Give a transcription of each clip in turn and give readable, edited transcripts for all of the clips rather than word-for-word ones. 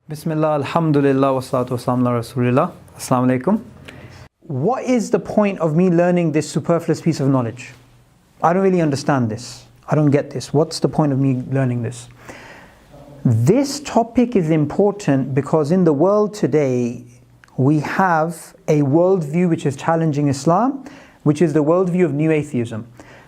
Bismillah, alhamdulillah, wassalatu wassalamu ala rasulillah. Assalamu alaikum. What is the point of me learning this superfluous piece of knowledge? I don't really understand this. I don't get this. What's the point of me learning this? This topic is important because in the world today, we have a worldview which is challenging Islam, which is the worldview of new atheism.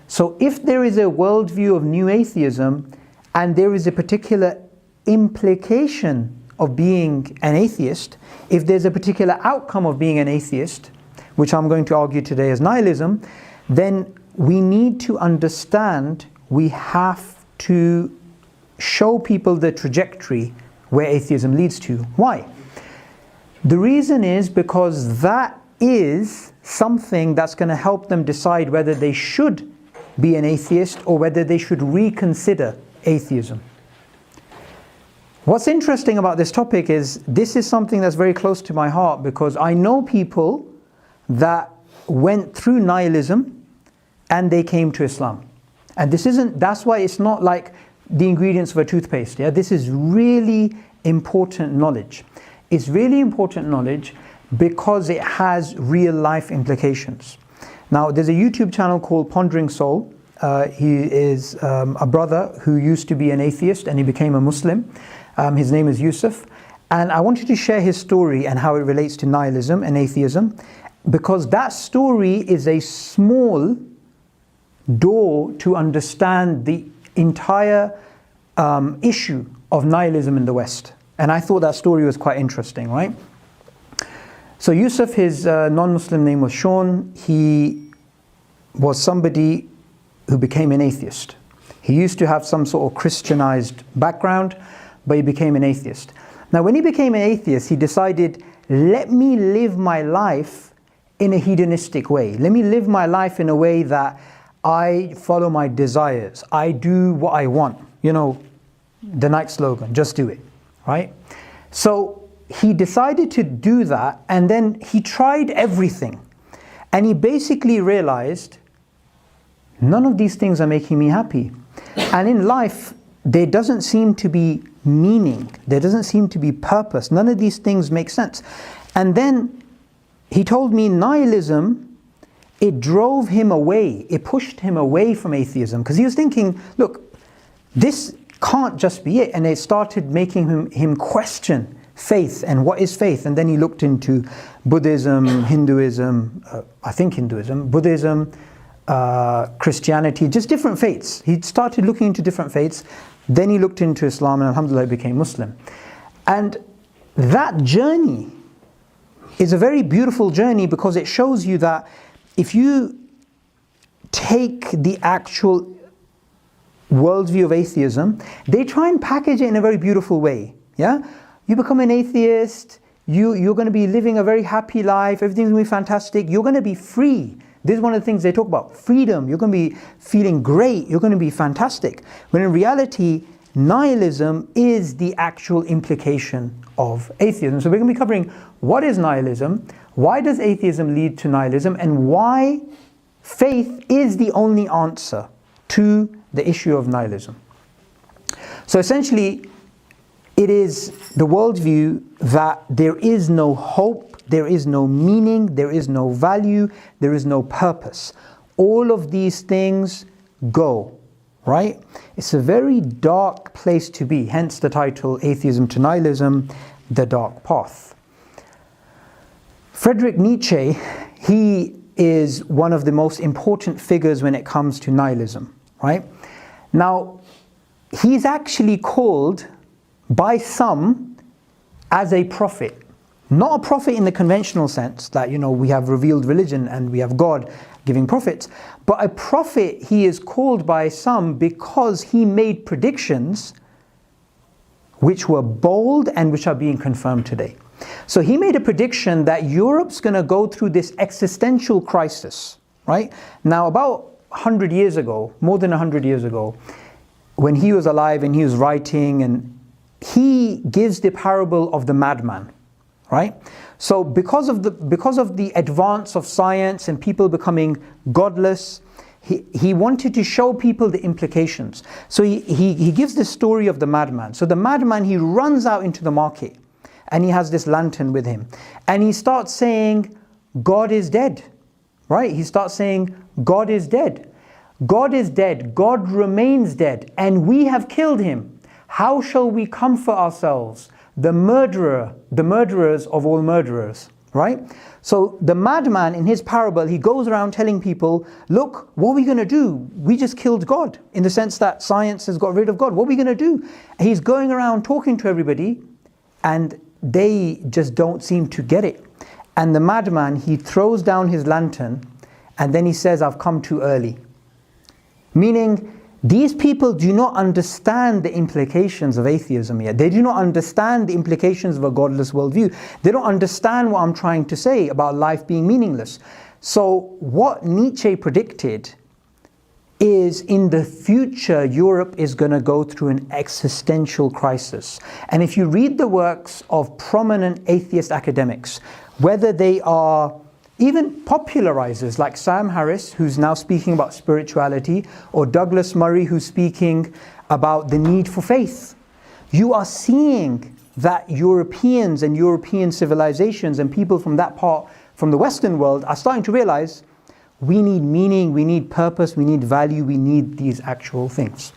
So if there is a worldview of new atheism, and there is a particular implication of being an atheist, if there's a particular outcome of being an atheist, which I'm going to argue today as nihilism, then we need to understand, we have to show people the trajectory where atheism leads to. Why? The reason is because that is something that's going to help them decide whether they should be an atheist or whether they should reconsider atheism. What's interesting about this topic is this is something that's very close to my heart because I know people that went through nihilism and they came to Islam. And that's why it's not like the ingredients of a toothpaste. Yeah? This is really important knowledge. It's really important knowledge because it has real life implications. Now there's a YouTube channel called Pondering Soul. He is a brother who used to be an atheist and he became a Muslim. His name is Yusuf, and I wanted to share his story and how it relates to nihilism and atheism, because that story is a small door to understand the entire issue of nihilism in the West. And I thought that story was quite interesting, right? So Yusuf, his non-Muslim name was Sean. He was somebody who became an atheist. He used to have some sort of Christianized background, but he became an atheist. Now when he became an atheist, he decided, let me live my life in a hedonistic way. Let me live my life in a way that I follow my desires. I do what I want. You know, the Nike slogan, just do it, right? So he decided to do that, and then he tried everything. And he basically realized, none of these things are making me happy. And in life, there doesn't seem to be meaning. There doesn't seem to be purpose. None of these things make sense. And then he told me nihilism, it drove him away. It pushed him away from atheism because he was thinking, look, this can't just be it. And it started making him question faith and what is faith. And then he looked into Buddhism, Hinduism, Buddhism, Christianity, just different faiths. He started looking into different faiths. Then he looked into Islam and alhamdulillah he became Muslim. And that journey is a very beautiful journey because it shows you that if you take the actual worldview of atheism, they try and package it in a very beautiful way. Yeah? You become an atheist, you're going to be living a very happy life, everything's going to be fantastic, you're going to be free. This is one of the things they talk about, freedom. You're going to be feeling great, you're going to be fantastic. When in reality, nihilism is the actual implication of atheism. So we're going to be covering what is nihilism, why does atheism lead to nihilism, and why faith is the only answer to the issue of nihilism. So essentially, it is the worldview that there is no hope, there is no meaning, there is no value, there is no purpose. All of these things go, right? It's a very dark place to be, hence the title, Atheism to Nihilism, The Dark Path. Friedrich Nietzsche, he is one of the most important figures when it comes to nihilism, right? Now, he's actually called by some as a prophet. Not a prophet in the conventional sense that, you know, we have revealed religion and we have God giving prophets, but a prophet he is called by some because he made predictions which were bold and which are being confirmed today. So he made a prediction that Europe's going to go through this existential crisis, right? Now about 100 years ago, more than 100 years ago, when he was alive and he was writing, and he gives the parable of the madman. Right? So because of the advance of science and people becoming godless, he wanted to show people the implications. So he gives the story of the madman. So the madman, he runs out into the market and he has this lantern with him. And he starts saying, God is dead, right? He starts saying, God is dead. God is dead, God remains dead, and we have killed him. How shall we comfort ourselves? The murderers of all murderers, right? So the madman in his parable, he goes around telling people, look, what are we going to do? We just killed God, in the sense that science has got rid of God. What are we going to do? He's going around talking to everybody, and they just don't seem to get it. And the madman, he throws down his lantern, and then he says, I've come too early. Meaning, these people do not understand the implications of atheism yet. They do not understand the implications of a godless worldview. They don't understand what I'm trying to say about life being meaningless. So what Nietzsche predicted is, in the future, Europe is going to go through an existential crisis. And if you read the works of prominent atheist academics, whether they are even popularizers like Sam Harris, who's now speaking about spirituality, or Douglas Murray, who's speaking about the need for faith, you are seeing that Europeans and European civilizations and people from that part, from the Western world, are starting to realize we need meaning, we need purpose, we need value, we need these actual things.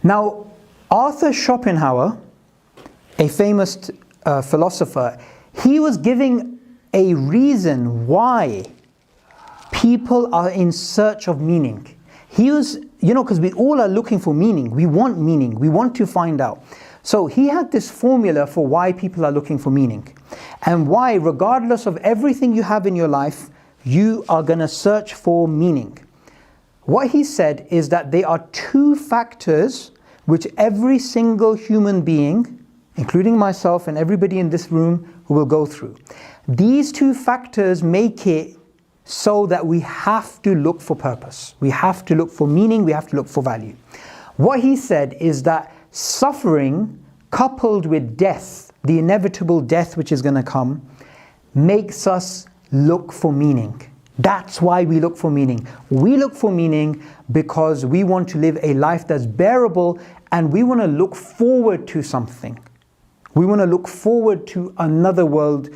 Now, Arthur Schopenhauer, a famous philosopher, he was giving a reason why people are in search of meaning. He was, because we all are looking for meaning. We want to find out. So he had this formula for why people are looking for meaning. And why, regardless of everything you have in your life, you are going to search for meaning. What he said is that there are two factors which every single human being, including myself and everybody in this room, who will go through. These two factors make it so that we have to look for purpose. We have to look for meaning, we have to look for value. What he said is that suffering coupled with death, the inevitable death which is going to come, makes us look for meaning. That's why we look for meaning. We look for meaning because we want to live a life that's bearable, and we want to look forward to something. We want to look forward to another world,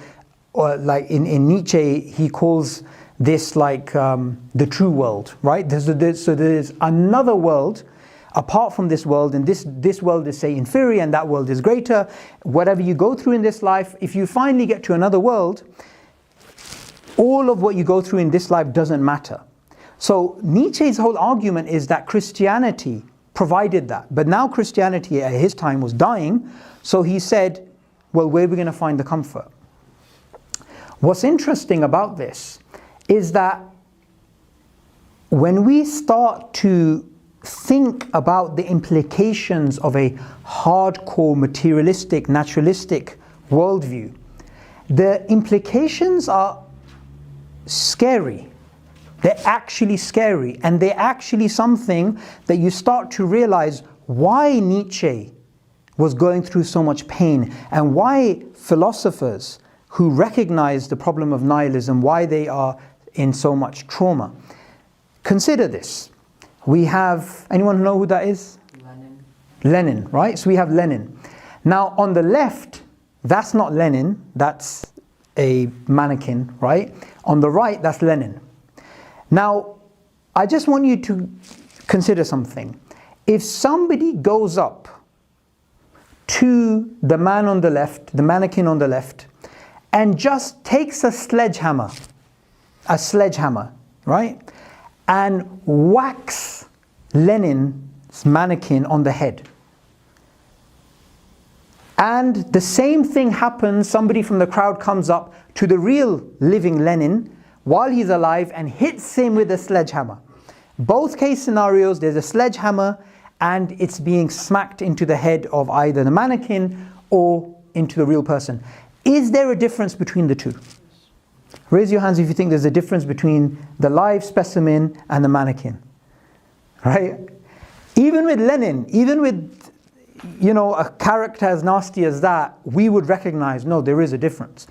or like in Nietzsche, he calls this like the true world, right? So there's another world apart from this world, and this world is, say, inferior, and that world is greater. Whatever you go through in this life, if you finally get to another world, all of what you go through in this life doesn't matter. So Nietzsche's whole argument is that Christianity provided that. But now Christianity at his time was dying, so he said, well, where are we going to find the comfort? What's interesting about this is that when we start to think about the implications of a hardcore materialistic, naturalistic worldview, the implications are scary. They're actually scary, and they're actually something that you start to realize why Nietzsche was going through so much pain, and why philosophers who recognize the problem of nihilism, why they are in so much trauma. Consider this. We have, anyone know who that is? Lenin, right? So we have Lenin. Now on the left, that's not Lenin, that's a mannequin, right? On the right, that's Lenin. Now, I just want you to consider something. If somebody goes up to the man on the left, the mannequin on the left, and just takes a sledgehammer, right? And whacks Lenin's mannequin on the head. And the same thing happens, somebody from the crowd comes up to the real living Lenin while he's alive and hits him with a sledgehammer. Both case scenarios, there's a sledgehammer and it's being smacked into the head of either the mannequin or into the real person. Is there a difference between the two? Raise your hands if you think there's a difference between the live specimen and the mannequin. Right? Even with Lenin, even with, a character as nasty as that, we would recognize, no, there is a difference.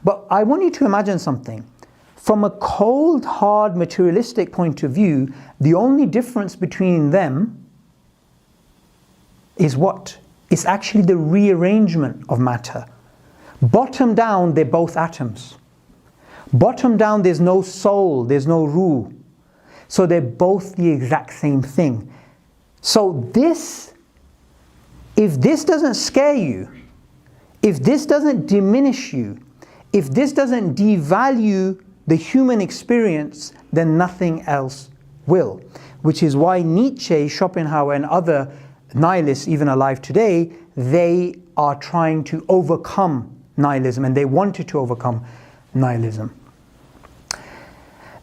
But I want you to imagine something. From a cold, hard, materialistic point of view, the only difference between them is what? It's actually the rearrangement of matter. Bottom down, they're both atoms. Bottom down, there's no soul, there's no ruh. So they're both the exact same thing. So this, if this doesn't scare you, if this doesn't diminish you, if this doesn't devalue the human experience, then nothing else will. Which is why Nietzsche, Schopenhauer, and other nihilists, even alive today, they are trying to overcome nihilism, and they wanted to overcome nihilism.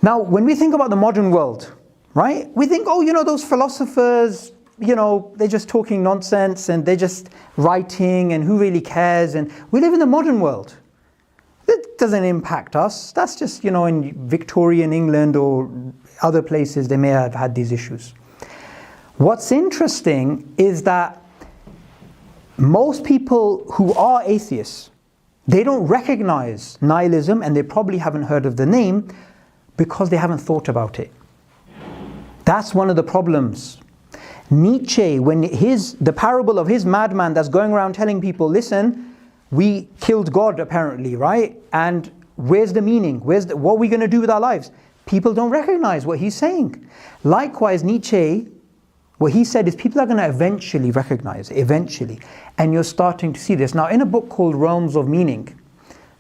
Now, when we think about the modern world, right, we think, oh, you know, those philosophers, you know, they're just talking nonsense and they're just writing and who really cares? And we live in the modern world. It doesn't impact us. That's just, you know, in Victorian England or other places, they may have had these issues. What's interesting is that most people who are atheists, they don't recognize nihilism, and they probably haven't heard of the name because they haven't thought about it. That's one of the problems. Nietzsche, when the parable of his madman that's going around telling people, listen, we killed God apparently, right? And where's the meaning? What are we going to do with our lives? People don't recognize what he's saying. Likewise, Nietzsche, what he said is people are going to eventually recognize it, eventually. And you're starting to see this. Now, in a book called Realms of Meaning,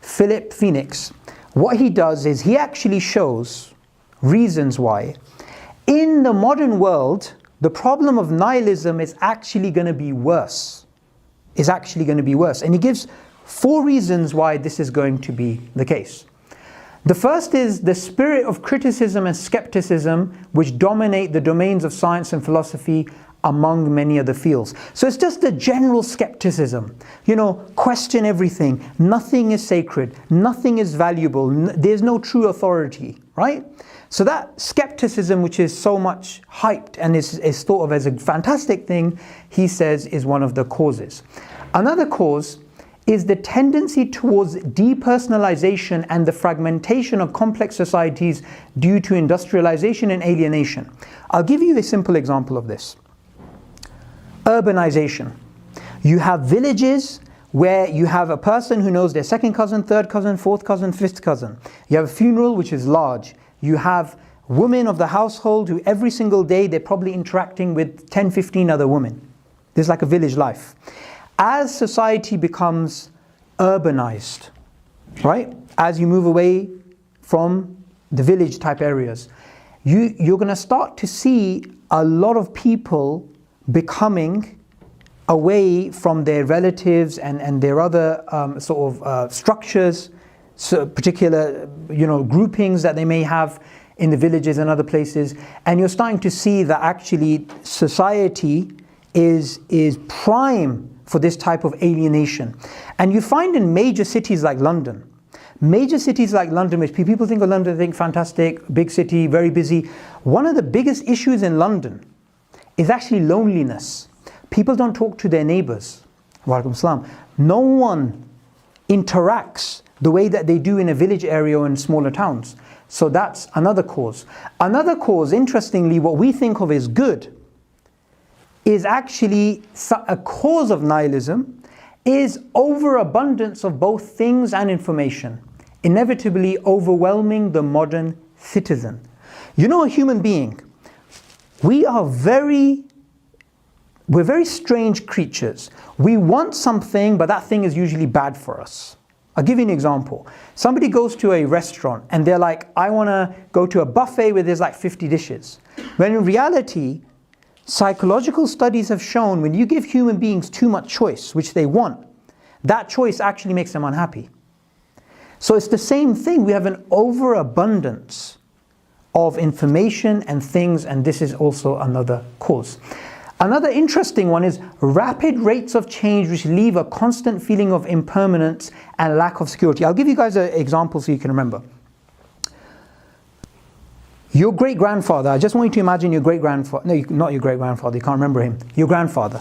Philip Phoenix, what he does is he actually shows reasons why in the modern world, the problem of nihilism is actually going to be worse. Is actually going to be worse. And he gives 4 reasons why this is going to be the case. The first is the spirit of criticism and skepticism which dominate the domains of science and philosophy among many other fields. So it's just the general skepticism. You know, question everything. Nothing is sacred. Nothing is valuable. There's no true authority, right? So that skepticism, which is so much hyped and is thought of as a fantastic thing, he says is one of the causes. Another cause is the tendency towards depersonalization and the fragmentation of complex societies due to industrialization and alienation. I'll give you a simple example of this. Urbanization. You have villages where you have a person who knows their second cousin, third cousin, fourth cousin, fifth cousin. You have a funeral which is large. You have women of the household who every single day they're probably interacting with 10, 15 other women. This is like a village life. As society becomes urbanized, right? As you move away from the village type areas, you're going to start to see a lot of people becoming away from their relatives and their other structures, so particular groupings that they may have in the villages and other places, and you're starting to see that actually society is prime for this type of alienation. And you find in major cities like London, which people think of London, they think fantastic, big city, very busy. One of the biggest issues in London is actually loneliness. People don't talk to their neighbors. Walaikum salam. No one interacts the way that they do in a village area or in smaller towns. So that's another cause. Another cause, interestingly, what we think of as good, is actually a cause of nihilism, is overabundance of both things and information, inevitably overwhelming the modern citizen. You know, a human being, we're very strange creatures. We want something, but that thing is usually bad for us. I'll give you an example. Somebody goes to a restaurant and they're like, I want to go to a buffet where there's like 50 dishes. When in reality, psychological studies have shown when you give human beings too much choice, which they want, that choice actually makes them unhappy. So it's the same thing. We have an overabundance of information and things, and this is also another cause. Another interesting one is rapid rates of change which leave a constant feeling of impermanence and lack of security. I'll give you guys an example so you can remember. Your great-grandfather, I just want you to imagine your great-grandfather, no, not your great-grandfather, you can't remember him, your grandfather.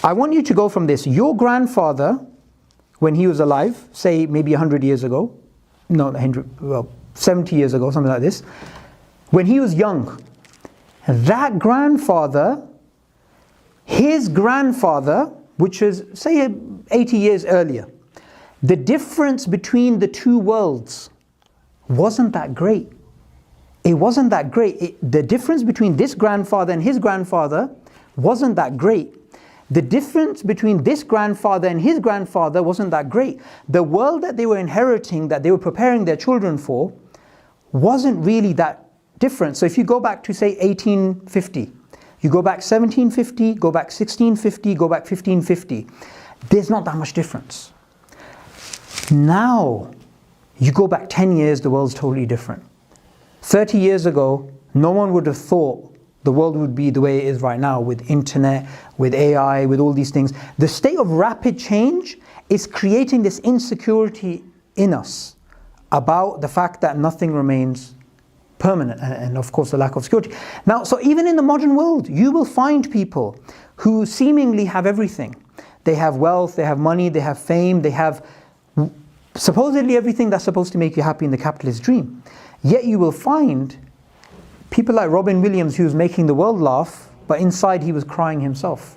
I want you to go from this. Your grandfather, when he was alive, say maybe 100 years ago, 70 years ago, something like this, when he was young, that grandfather his grandfather, which is, say, 80 years earlier, the difference between the two worlds wasn't that great. It wasn't that great. The difference between this grandfather and his grandfather wasn't that great. The difference between this grandfather and his grandfather wasn't that great. The world that they were inheriting, that they were preparing their children for, wasn't really that different. So if you go back to, say, 1850, you go back 1750, go back 1650, go back 1550, there's not that much difference. Now, you go back 10 years, the world's totally different. 30 years ago, no one would have thought the world would be the way it is right now, with internet, with AI, with all these things. The state of rapid change is creating this insecurity in us about the fact that nothing remains permanent, and of course the lack of security. Now, so even in the modern world, you will find people who seemingly have everything. They have wealth, they have money, they have fame, they have supposedly everything that's supposed to make you happy in the capitalist dream. Yet you will find people like Robin Williams, who was making the world laugh, but inside he was crying himself.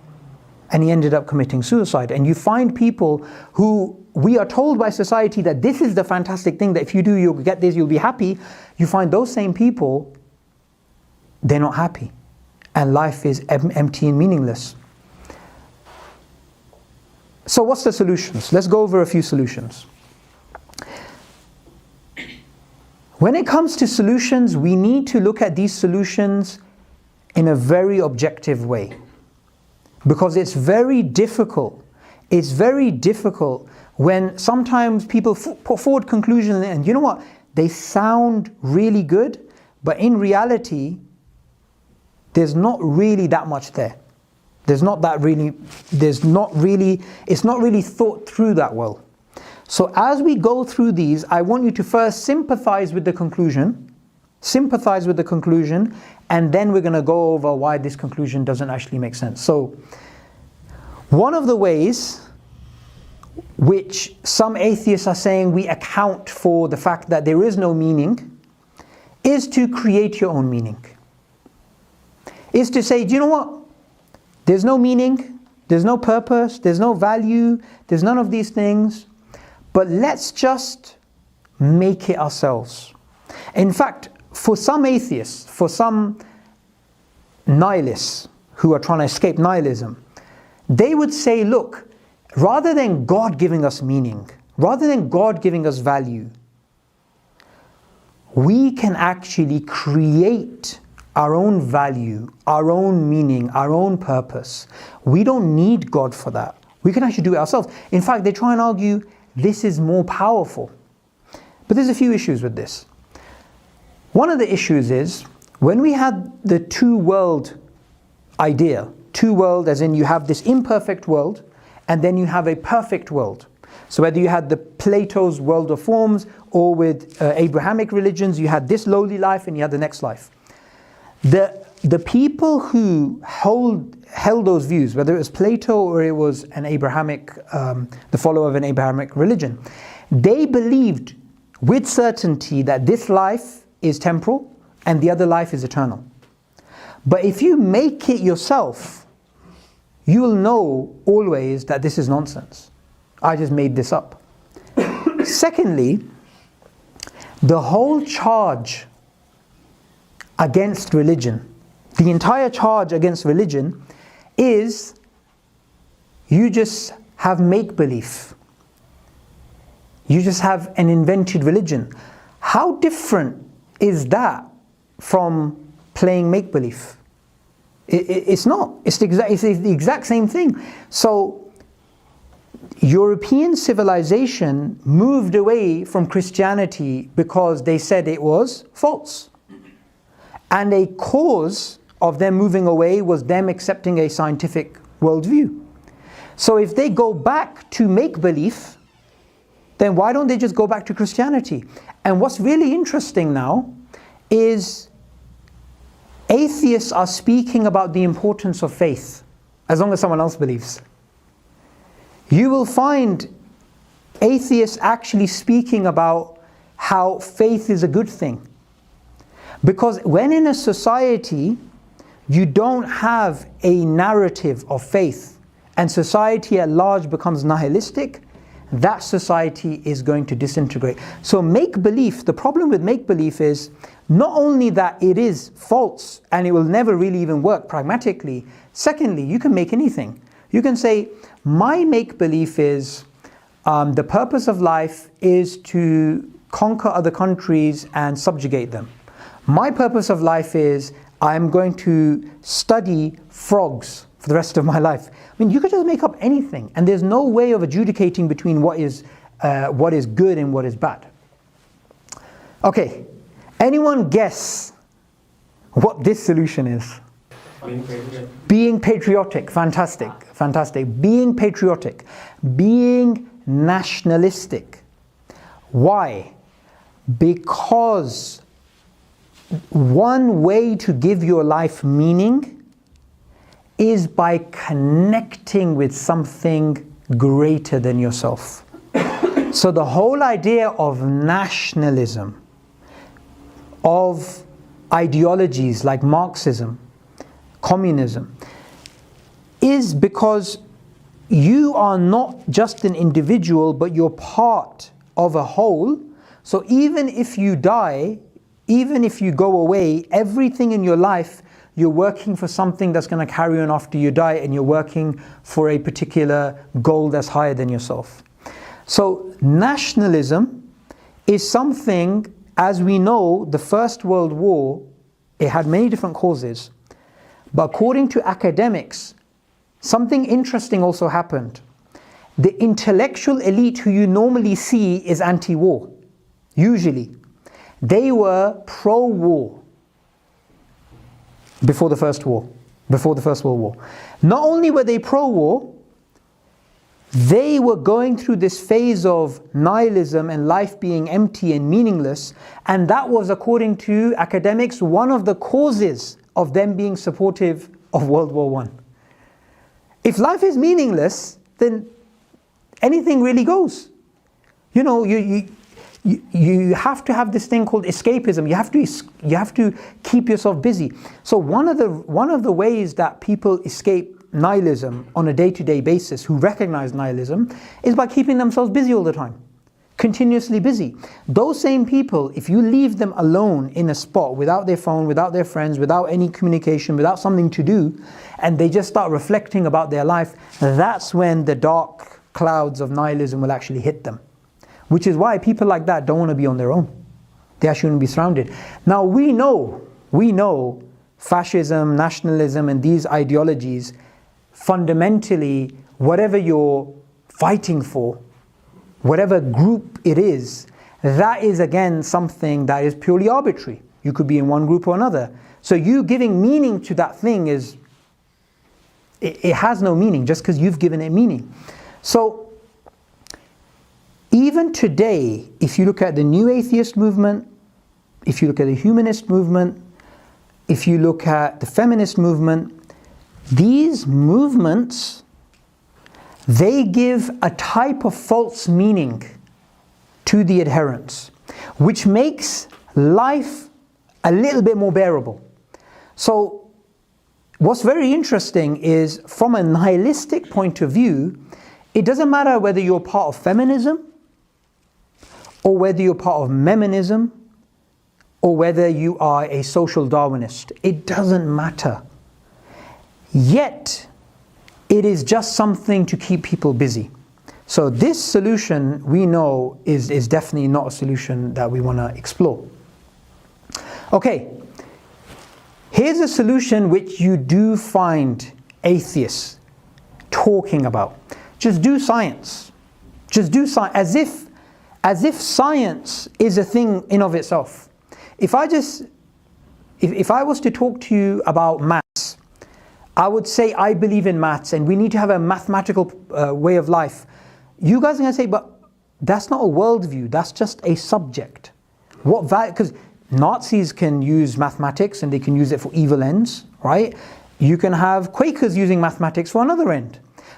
And he ended up committing suicide. And you find people who we are told by society that this is the fantastic thing, that if you do, you'll get this, you'll be happy. You find those same people, they're not happy. And life is empty and meaningless. So what's the solutions? Let's go over a few solutions. When it comes to solutions, we need to look at these solutions in a very objective way. Because it's very difficult. It's very difficult when sometimes people put forward conclusions, and you know what? They sound really good, but in reality, there's not really that much there. It's not really thought through that well. So as we go through these, I want you to first sympathize with the conclusion, and then we're going to go over why this conclusion doesn't actually make sense. So, one of the ways which some atheists are saying we account for the fact that there is no meaning is to create your own meaning. Is to say, do you know what? There's no meaning, there's no purpose, there's no value, there's none of these things. But let's just make it ourselves. In fact, for some atheists, for some nihilists who are trying to escape nihilism, they would say, look, rather than God giving us meaning, rather than God giving us value, we can actually create our own value, our own meaning, our own purpose. We don't need God for that. We can actually do it ourselves. In fact, they try and argue this is more powerful. But there's a few issues with this. One of the issues is, when we had the two-world idea, two-world as in you have this imperfect world, and then you have a perfect world. So whether you had the Plato's world of forms, or with Abrahamic religions, you had this lowly life and you had the next life. The people who held those views, whether it was Plato or it was an Abrahamic, the follower of an Abrahamic religion, they believed with certainty that this life is temporal and the other life is eternal. But if you make it yourself, you will know always that this is nonsense. I just made this up. Secondly, the whole charge against religion, the entire charge against religion is you just have make-believe. You just have an invented religion. How different is that from playing make-believe? It's not. It's the exact same thing. So European civilization moved away from Christianity because they said it was false. And a cause of them moving away was them accepting a scientific worldview. So if they go back to make-believe, then why don't they just go back to Christianity? And what's really interesting now is atheists are speaking about the importance of faith, as long as someone else believes. You will find atheists actually speaking about how faith is a good thing. Because when in a society you don't have a narrative of faith, and society at large becomes nihilistic, that society is going to disintegrate. So make-belief, the problem with make-belief is not only that it is false and it will never really even work pragmatically, secondly, you can make anything. You can say, my make-belief is the purpose of life is to conquer other countries and subjugate them. My purpose of life is I'm going to study frogs for the rest of my life. I mean, you could just make up anything, and there's no way of adjudicating between what is good and what is bad. Okay, anyone guess what this solution is? Being patriotic. Fantastic, fantastic. Being patriotic. Being nationalistic. Why? Because one way to give your life meaning is by connecting with something greater than yourself. So the whole idea of nationalism, of ideologies like Marxism, communism, is because you are not just an individual, but you're part of a whole. So even if you die, even if you go away, everything in your life, you're working for something that's going to carry on after you die, and you're working for a particular goal that's higher than yourself. So nationalism is something, as we know, the First World War, it had many different causes. But according to academics, something interesting also happened. The intellectual elite who you normally see is anti-war, usually. They were pro-war before the First World War. Not only were they pro-war, they were going through this phase of nihilism and life being empty and meaningless, and that was, according to academics, one of the causes of them being supportive of World War I. If life is meaningless, then anything really goes. You know, you have to have this thing called escapism. You have to keep yourself busy. So one of the ways that people escape nihilism on a day-to-day basis, who recognize nihilism, is by keeping themselves busy all the time, continuously busy. Those same people, if you leave them alone in a spot without their phone, without their friends, without any communication, without something to do, and they just start reflecting about their life, that's when the dark clouds of nihilism will actually hit them. Which is why people like that don't want to be on their own. They actually want to be surrounded. Now we know fascism, nationalism, and these ideologies, fundamentally, whatever you're fighting for, whatever group it is, that is again something that is purely arbitrary. You could be in one group or another. So you giving meaning to that thing it has no meaning just because you've given it meaning. So even today, if you look at the new atheist movement, if you look at the humanist movement, if you look at the feminist movement, these movements, they give a type of false meaning to the adherents, which makes life a little bit more bearable. So what's very interesting is, from a nihilistic point of view, it doesn't matter whether you're part of feminism, or whether you're part of Meminism, or whether you are a social Darwinist. It doesn't matter. Yet, it is just something to keep people busy. So this solution, we know, is definitely not a solution that we want to explore. Okay, here's a solution which you do find atheists talking about. Just do science. Just do science, as if science is a thing in of itself. If I was to talk to you about maths, I would say I believe in maths and we need to have a mathematical way of life. You guys are going to say, but that's not a worldview, that's just a subject. What value? Because Nazis can use mathematics and they can use it for evil ends, right? You can have Quakers using mathematics for another end.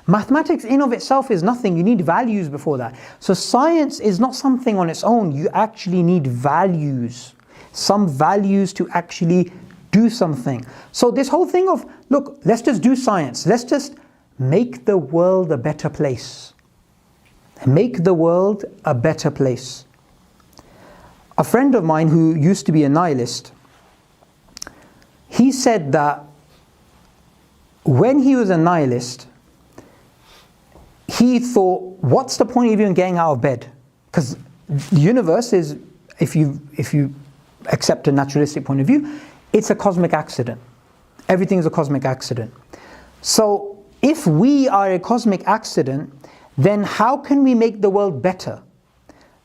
Mathematics in of itself is nothing. You need values before that. So science is not something on its own. You actually need values. Some values to actually do something. So this whole thing of, look, let's just do science. Let's just make the world a better place. Make the world a better place. A friend of mine who used to be a nihilist, he said that when he was a nihilist, he thought, what's the point of even getting out of bed? Because the universe is, if you accept a naturalistic point of view, it's a cosmic accident. Everything is a cosmic accident. So if we are a cosmic accident, then how can we make the world better?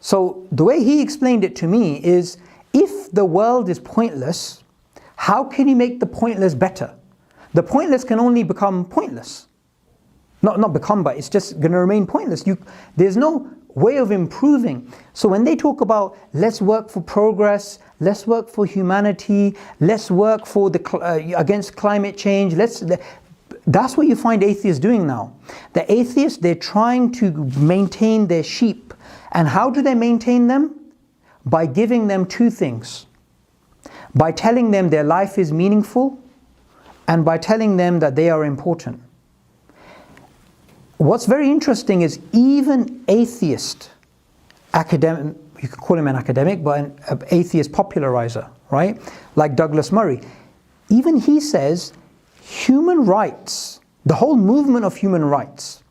So the way he explained it to me is, if the world is pointless, how can you make the pointless better? The pointless can only become pointless. Not become, but it's just going to remain pointless. There's no way of improving. So when they talk about, let's work for progress, let's work for humanity, let's work for against climate change, that's what you find atheists doing now. The atheists, they're trying to maintain their sheep. And how do they maintain them? By giving them two things. By telling them their life is meaningful, and by telling them that they are important. What's very interesting is even atheist academic, you could call him an academic, but an atheist popularizer, right? Like Douglas Murray. Even he says human rights, the whole movement of human rights.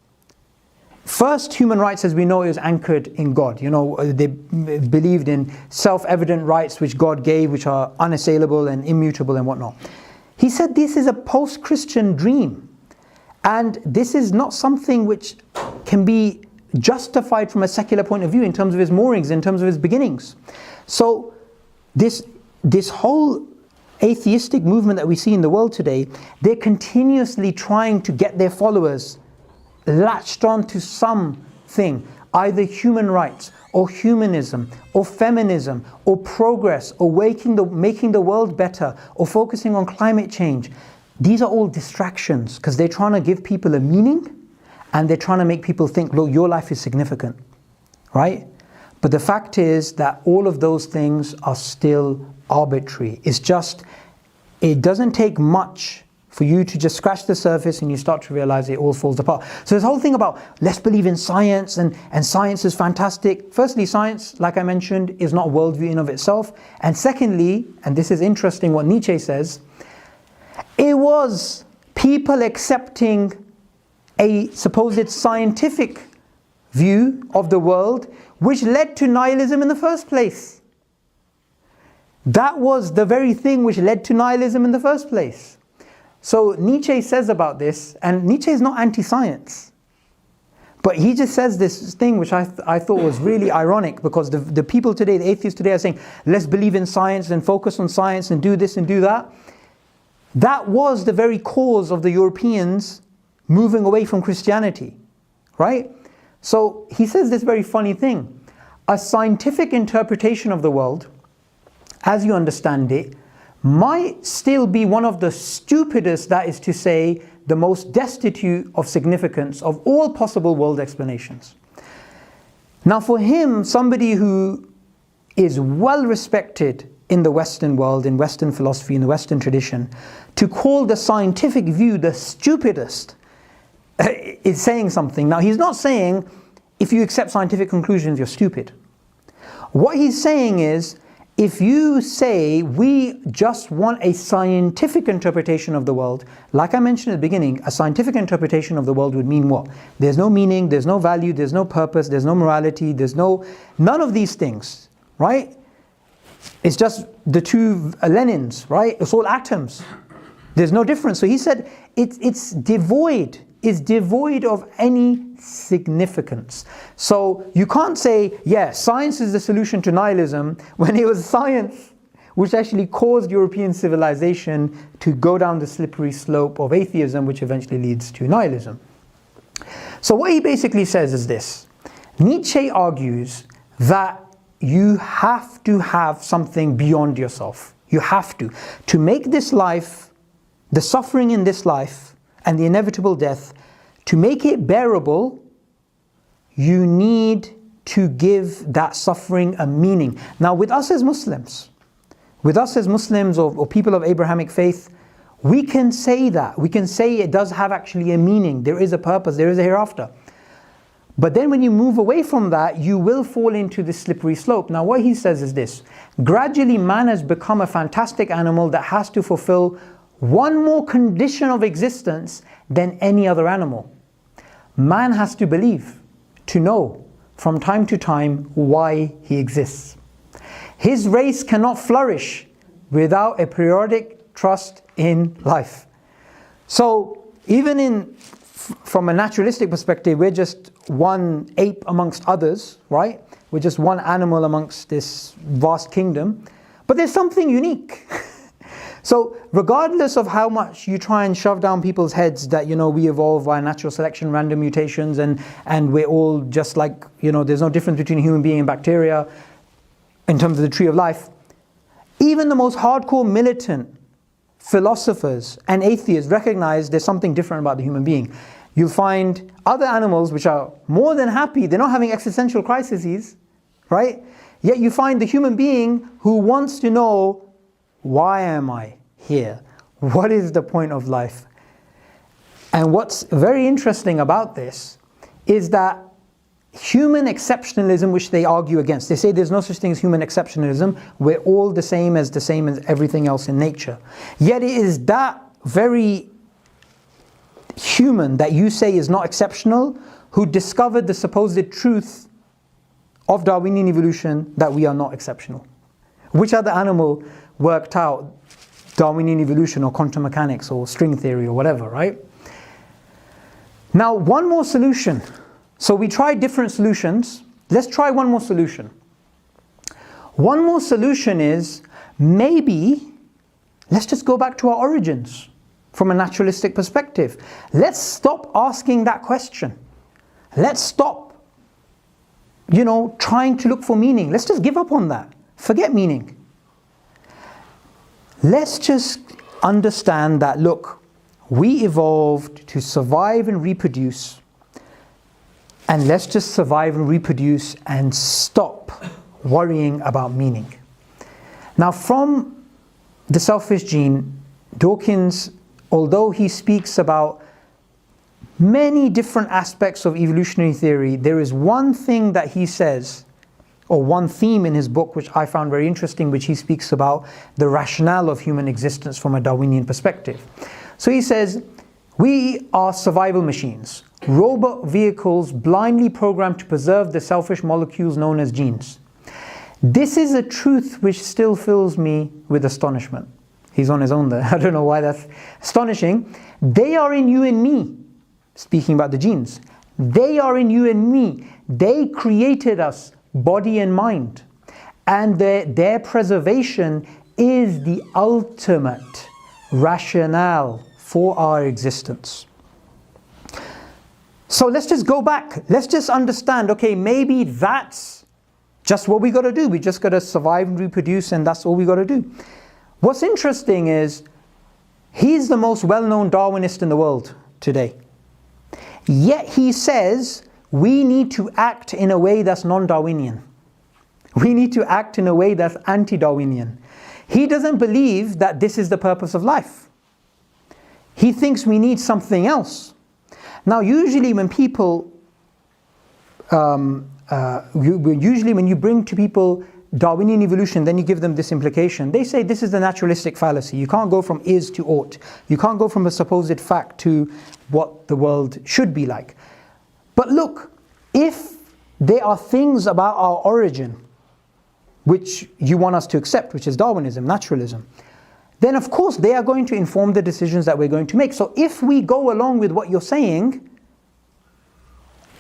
First, human rights, as we know, is anchored in God. You know, they believed in self-evident rights which God gave, which are unassailable and immutable and whatnot. He said this is a post-Christian dream. And this is not something which can be justified from a secular point of view in terms of its moorings, in terms of its beginnings. So this whole atheistic movement that we see in the world today, they're continuously trying to get their followers latched on to something, either human rights or humanism or feminism or progress or making the world better or focusing on climate change. These are all distractions because they're trying to give people a meaning and they're trying to make people think, look, your life is significant, right? But the fact is that all of those things are still arbitrary. It's just, it doesn't take much for you to just scratch the surface and you start to realize it all falls apart. So this whole thing about let's believe in science and science is fantastic. Firstly, science, like I mentioned, is not a worldview in of itself. And secondly, and this is interesting what Nietzsche says, it was people accepting a supposed scientific view of the world which led to nihilism in the first place. That was the very thing which led to nihilism in the first place. So Nietzsche says about this, and Nietzsche is not anti-science, but he just says this thing which I thought was really ironic, because the people today, the atheists today, are saying, let's believe in science and focus on science and do this and do that. That was the very cause of the Europeans moving away from Christianity, right? So he says this very funny thing. A scientific interpretation of the world, as you understand it, might still be one of the stupidest, that is to say, the most destitute of significance of all possible world explanations. Now for him, somebody who is well respected in the Western world, in Western philosophy, in the Western tradition, to call the scientific view the stupidest is saying something. Now he's not saying if you accept scientific conclusions you're stupid. What he's saying is, if you say we just want a scientific interpretation of the world, like I mentioned at the beginning, a scientific interpretation of the world would mean what? There's no meaning, there's no value, there's no purpose, there's no morality, none of these things, right? It's just the two Lenins, right? It's all atoms. There's no difference. So he said it's devoid of any significance. So you can't say, yeah, science is the solution to nihilism, when it was science which actually caused European civilization to go down the slippery slope of atheism, which eventually leads to nihilism. So what he basically says is this. Nietzsche argues that you have to have something beyond yourself. You have to make this life, the suffering in this life and the inevitable death, to make it bearable, you need to give that suffering a meaning. Now with us as Muslims, with us as Muslims or people of Abrahamic faith, we can say that. We can say it does have actually a meaning. There is a purpose. There is a hereafter. But then when you move away from that, you will fall into this slippery slope. Now what he says is this: gradually man has become a fantastic animal that has to fulfill one more condition of existence than any other animal. Man has to believe, to know from time to time why he exists. His race cannot flourish without a periodic trust in life. So even from a naturalistic perspective, we're just one ape amongst others, right? We're just one animal amongst this vast kingdom. But there's something unique. So regardless of how much you try and shove down people's heads that, we evolve via natural selection, random mutations, and we're all just like, there's no difference between a human being and bacteria in terms of the tree of life. Even the most hardcore militant philosophers and atheists recognize there's something different about the human being. You'll find other animals which are more than happy, they're not having existential crises, right? Yet you find the human being who wants to know, why am I here? What is the point of life? And what's very interesting about this is that human exceptionalism, which they argue against, they say there's no such thing as human exceptionalism, we're all the same as everything else in nature. Yet it is that very human that you say is not exceptional who discovered the supposed truth of Darwinian evolution, that we are not exceptional. Which other animal worked out Darwinian evolution or quantum mechanics or string theory or whatever, right? Now, one more solution. So we tried different solutions. Let's try one more solution. One more solution is, maybe let's just go back to our origins from a naturalistic perspective. Let's stop asking that question. Let's stop, trying to look for meaning. Let's just give up on that. Forget meaning. Let's just understand that, look, we evolved to survive and reproduce, and let's just survive and reproduce and stop worrying about meaning. Now, from The Selfish Gene, Dawkins, although he speaks about many different aspects of evolutionary theory, there is one thing that he says, or one theme in his book which I found very interesting, which he speaks about the rationale of human existence from a Darwinian perspective. So he says, we are survival machines, robot vehicles blindly programmed to preserve the selfish molecules known as genes. This is a truth which still fills me with astonishment. He's on his own there. I don't know why that's astonishing. They are in you and me. Speaking about the genes. They are in you and me. They created us, body and mind. And their preservation is the ultimate rationale for our existence. So let's just go back. Let's just understand, okay, maybe that's just what we got to do. We just got to survive and reproduce, and that's all we got to do. What's interesting is, he's the most well-known Darwinist in the world today. Yet he says we need to act in a way that's non-Darwinian. We need to act in a way that's anti-Darwinian. He doesn't believe that this is the purpose of life. He thinks we need something else. Now, usually when people, usually when you bring to people Darwinian evolution, then you give them this implication. They say this is the naturalistic fallacy. You can't go from is to ought. You can't go from a supposed fact to what the world should be like. But look, if there are things about our origin which you want us to accept, which is Darwinism, naturalism, then of course they are going to inform the decisions that we're going to make. So if we go along with what you're saying,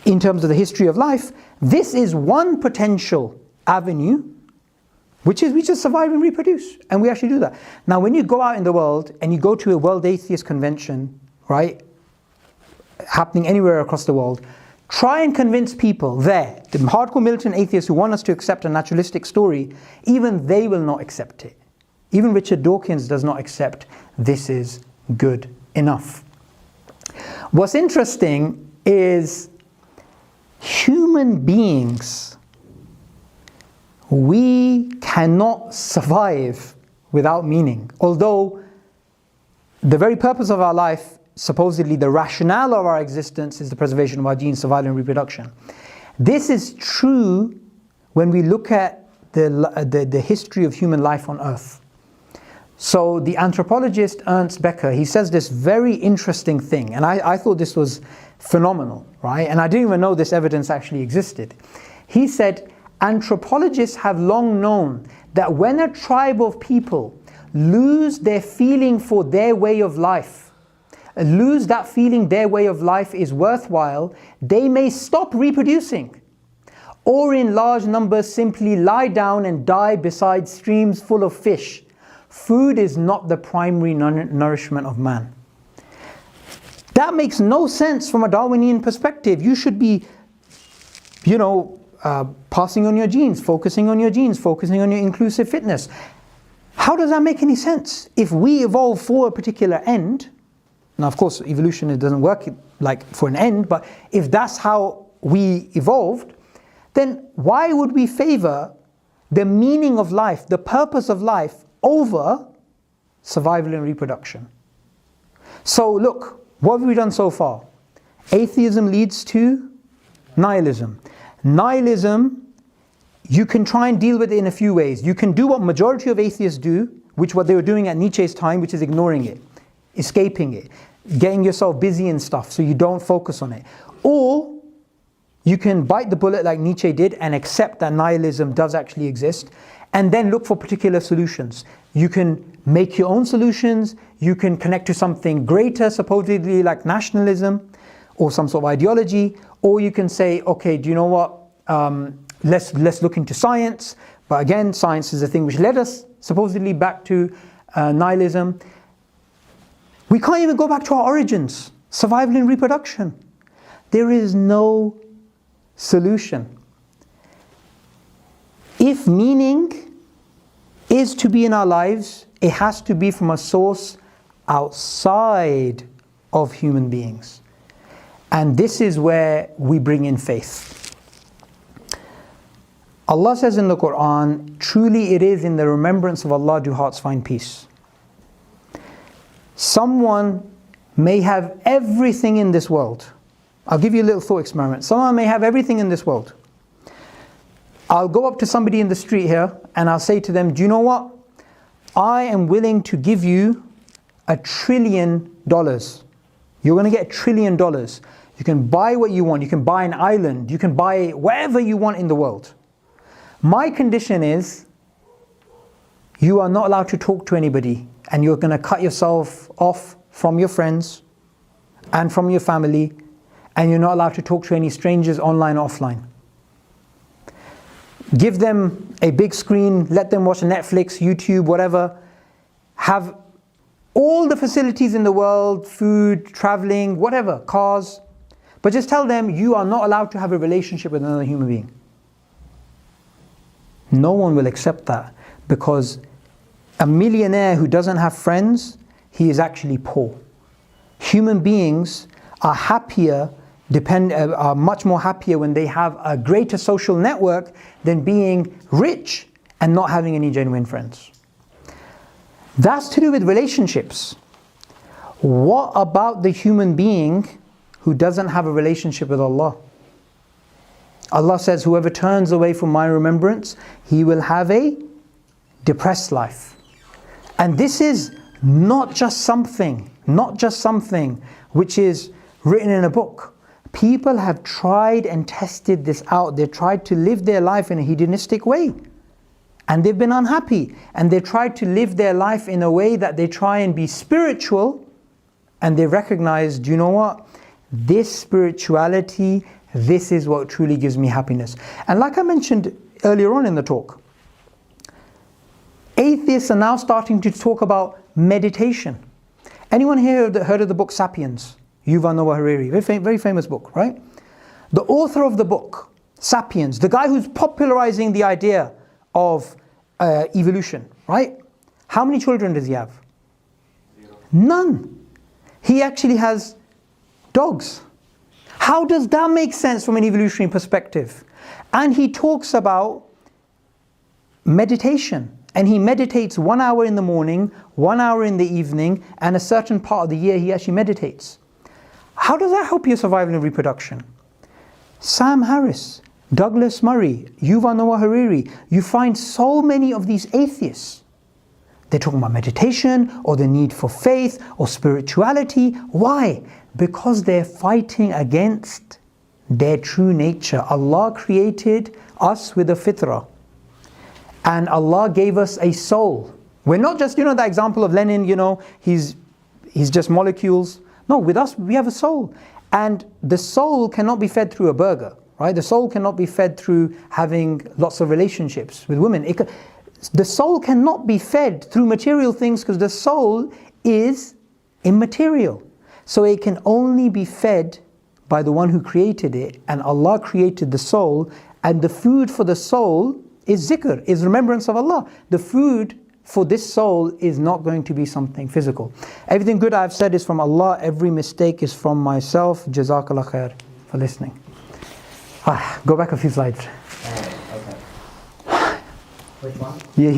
in terms of the history of life, this is one potential avenue, which is we just survive and reproduce, and we actually do that. Now when you go out in the world and you go to a World Atheist Convention, right, happening anywhere across the world, try and convince people there, the hardcore militant atheists who want us to accept a naturalistic story, even they will not accept it. Even Richard Dawkins does not accept this is good enough. What's interesting is human beings, we cannot survive without meaning. Although the very purpose of our life, supposedly the rationale of our existence, is the preservation of our genes, survival and reproduction. This is true when we look at the history of human life on Earth. So the anthropologist Ernst Becker, he says this very interesting thing, and I thought this was phenomenal, right? And I didn't even know this evidence actually existed. He said, anthropologists have long known that when a tribe of people lose their feeling for their way of life, lose that feeling their way of life is worthwhile, they may stop reproducing, or in large numbers simply lie down and die beside streams full of fish. Food is not the primary nourishment of man. That makes no sense from a Darwinian perspective. You should be, passing on your genes, focusing on your genes, focusing on your inclusive fitness. How does that make any sense? If we evolve for a particular end, now of course evolution, it doesn't work like for an end, but if that's how we evolved, then why would we favor the meaning of life, the purpose of life, over survival and reproduction? So look, what have we done so far? Atheism leads to nihilism. Nihilism, you can try and deal with it in a few ways. You can do what majority of atheists do, which what they were doing at Nietzsche's time, which is ignoring it, escaping it, getting yourself busy and stuff so you don't focus on it. Or you can bite the bullet like Nietzsche did and accept that nihilism does actually exist, and then look for particular solutions. You can make your own solutions, you can connect to something greater, supposedly like nationalism or some sort of ideology, or you can say, okay, do you know what, let's look into science. But again, science is the thing which led us supposedly back to nihilism. We can't even go back to our origins, survival and reproduction. There is no solution. If meaning is to be in our lives, it has to be from a source outside of human beings. And this is where we bring in faith. Allah says in the Quran, truly it is in the remembrance of Allah do hearts find peace. Someone may have everything in this world. I'll give you a little thought experiment. Someone may have everything in this world. I'll go up to somebody in the street here and I'll say to them, do you know what? I am willing to give you $1 trillion. You're going to get $1 trillion. You can buy what you want. You can buy an island. You can buy whatever you want in the world. My condition is you are not allowed to talk to anybody, and you're going to cut yourself off from your friends and from your family, and you're not allowed to talk to any strangers online or offline. Give them a big screen, let them watch Netflix, YouTube, whatever. Have all the facilities in the world, food, traveling, whatever, cars. But just tell them you are not allowed to have a relationship with another human being. No one will accept that, because a millionaire who doesn't have friends, he is actually poor. Human beings are happier, are much more happier when they have a greater social network than being rich and not having any genuine friends. That's to do with relationships. What about the human being who doesn't have a relationship with Allah? Allah says, whoever turns away from my remembrance, he will have a depressed life. And this is not just something which is written in a book. People have tried and tested this out. They've tried to live their life in a hedonistic way, and they've been unhappy. And they've tried to live their life in a way that they try and be spiritual, and they recognize, do you know what? This spirituality, this is what truly gives me happiness. And like I mentioned earlier on in the talk, atheists are now starting to talk about meditation. Anyone here heard of the book Sapiens? Yuval Noah Harari, very famous book, right? The author of the book, Sapiens, the guy who's popularizing the idea of evolution, right? How many children does he have? 0. None. He actually has dogs. How does that make sense from an evolutionary perspective? And he talks about meditation. and he meditates 1 hour in the morning, 1 hour in the evening, and a certain part of the year he actually meditates. How does that help your survival and reproduction? Sam Harris, Douglas Murray, Yuval Noah Harari, you find so many of these atheists. They're talking about meditation or the need for faith or spirituality. Why? Because they're fighting against their true nature. Allah created us with a fitrah. And Allah gave us a soul. We're not just, that example of Lenin, he's just molecules. No, with us we have a soul. And the soul cannot be fed through a burger, right? The soul cannot be fed through having lots of relationships with women. The soul cannot be fed through material things because the soul is immaterial. So it can only be fed by the one who created it, and Allah created the soul, and the food for the soul is zikr, is remembrance of Allah. The food for this soul is not going to be something physical. Everything good I've said is from Allah, every mistake is from myself. Jazakallah khair for listening. Go back a few slides. Okay. Which one? Yeah.